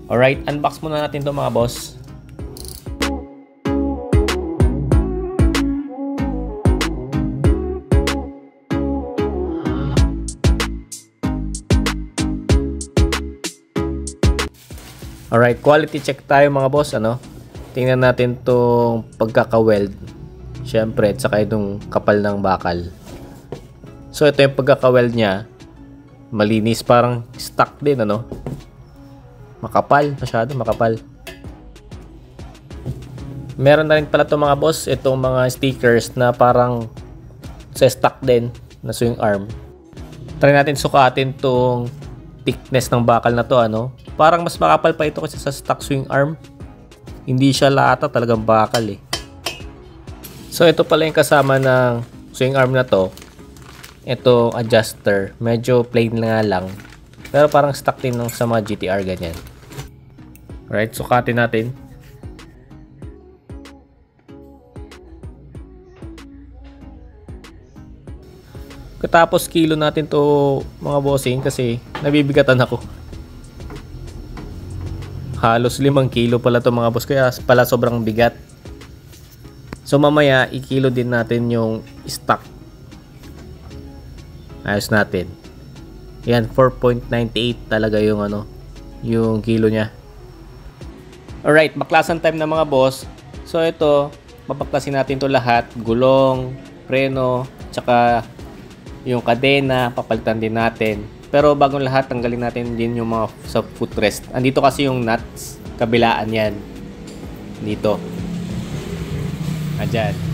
Alright, unbox muna natin to mga boss. Alright, quality check tayo mga boss, ano? Tingnan natin tong pagkaka-weld. Syempre, at saka itong kapal ng bakal. So, ito yung pagkaka-weld niya. Malinis, parang stock din, ano? Makapal, masyado makapal. Meron na rin pala itong mga boss, itong mga stickers na parang sa stock din na swing arm. Try natin sukatin tong thickness ng bakal na to, ano? Parang mas makapal pa ito kasi sa stock swing arm. Hindi siya lata, talagang bakal eh. So ito pala yung kasama ng swing arm na to. Ito adjuster, medyo plain nga lang. Pero parang stock din ng sa mga GTR ganyan. Alright, sukatin natin. Katapos kilo natin to mga bossing kasi nabibigatan ako. Halos 5 kilo pala to mga boss, kaya pala sobrang bigat. So mamaya ikilo din natin yung stock. Ayos natin. Yan, 4.98 talaga yung ano, yung kilo niya. Alright, baklasan time na mga boss. So ito, babaklasin natin to lahat. Gulong, preno, tsaka yung kadena, papalitan din natin. Pero bagong lahat, tanggalin natin din yung mga sa footrest. Andito kasi yung nuts, kabilaan yan. Dito. Andyan.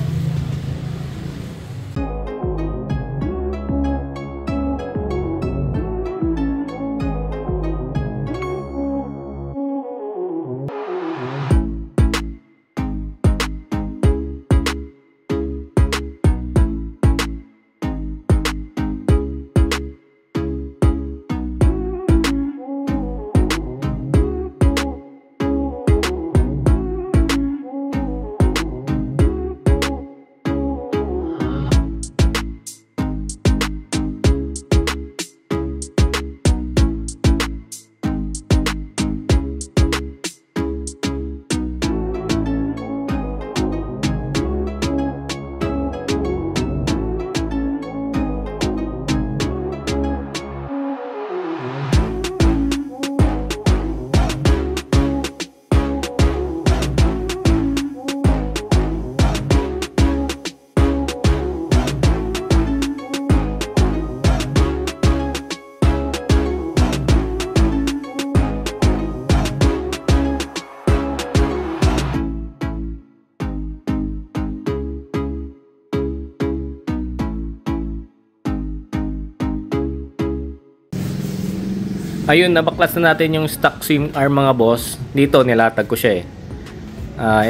Ayun, nabaklas na natin yung stock swing arm mga boss. Dito nilatag ko siya eh.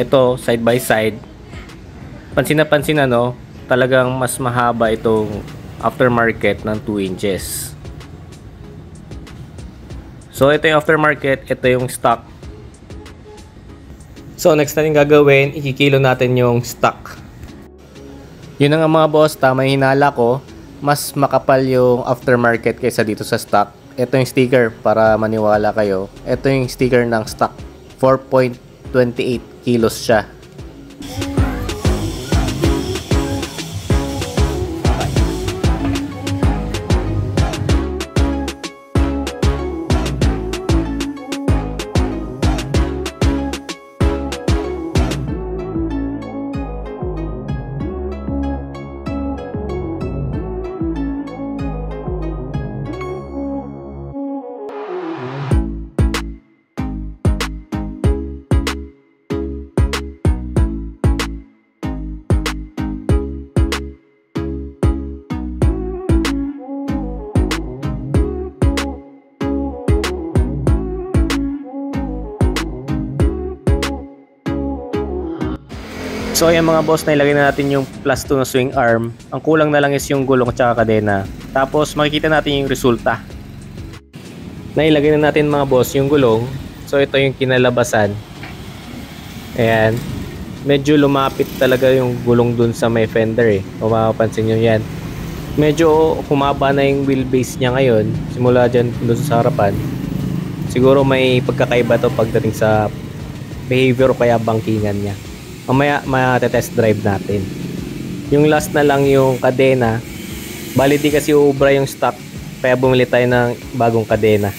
Ito side by side. Pansin na pansin ano, talagang mas mahaba itong aftermarket ng 2 inches. So ito yung aftermarket, ito yung stock. So next natin gagawin, ikikilo natin yung stock. Yun na nga mga boss, tama yung hinala ko. Mas makapal yung aftermarket kaysa dito sa stock. Ito yung sticker para maniwala kayo. Ito yung sticker ng stock. 4.28 kilos siya. So ayan mga boss, nailagay na natin yung plus 2 na swing arm. Ang kulang na lang is yung gulong at saka kadena. Tapos makikita natin yung resulta. Nailagay na natin mga boss yung gulong. So ito yung kinalabasan. Ayan. Medyo lumapit talaga yung gulong dun sa may fender eh. Kung mapapansin nyo yan. Medyo humaba na yung wheelbase niya ngayon. Simula dyan dun sa harapan. Siguro may pagkakaiba to pagdating sa behavior o kaya bangkingan niya. Mamaya ma-test drive natin. Yung last na lang yung kadena. Bali di kasi ubra yung stock, kaya bumili tayo ng bagong kadena.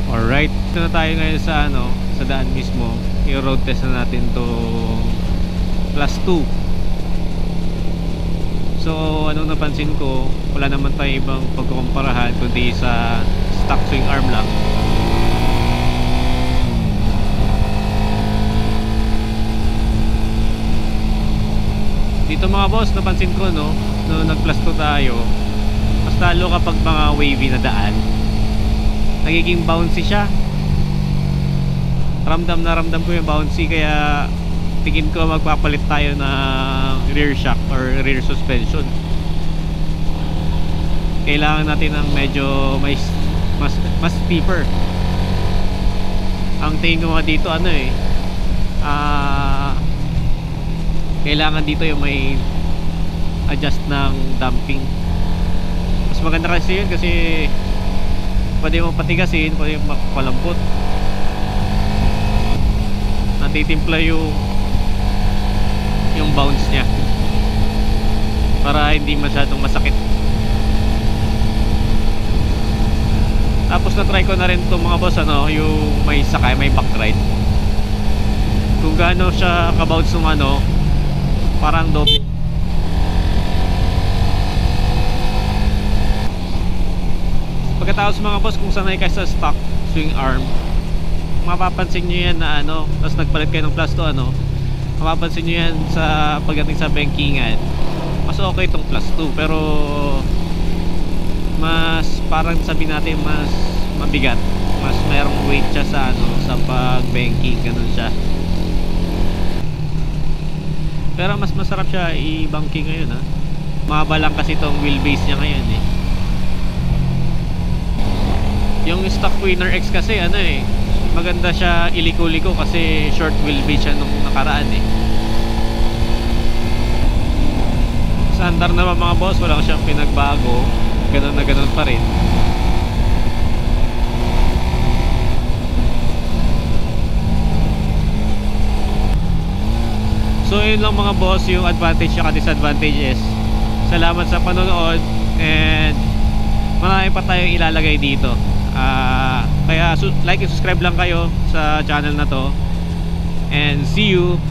Alright, ito na tayo ngayon sa sa daan mismo. I-road test na natin to plus 2. So, anong napansin ko, wala naman tayo ibang pagkukumparahan kundi sa stock swing arm lang. Dito mga boss, napansin ko no nag plus 2 tayo, mas lalo kapag mga wavy na daan, nagiging bouncy siya. Ramdam na ramdam ko yung bouncy, kaya tingin ko magpapalit tayo ng rear shock or rear suspension. Kailangan natin ng medyo mas steeper. Ang tingin ko nga dito kailangan dito yung may adjust ng damping. Mas maganda kasi yun, kasi pwede mo patigasin, pwede mo palambot, natitimpla yung bounce nya para hindi masyadong masakit. Tapos na try ko na rin itong mga boss yung may sakay, may back ride, kung gaano siya kabounce ng parang doble. Pagkatapos mga boss, kung sanay kayo sa stock swing arm, mapapansin nyo yan na tapos nagpalit kayo ng plus 2 mapapansin nyo yan sa pagdating sa bankingan, mas okay itong plus 2, pero mas parang sabihin natin mas mabigat, mas mayroong weight siya sa sa pag banking, ganun siya. Pero mas masarap siya i-banking ngayon mahaba lang kasi itong wheelbase nya ngayon Yung stock Winner X kasi maganda siya iliko-liko kasi short wheelbase siya nung nakaraan Sa andar naman mga boss, wala siyang pinagbago, ganun na ganun pa rin. So yun lang mga boss, yung advantage at disadvantages. Salamat sa panonood, and marami pa tayong ilalagay dito. Kaya like and subscribe lang kayo sa channel na to, and see you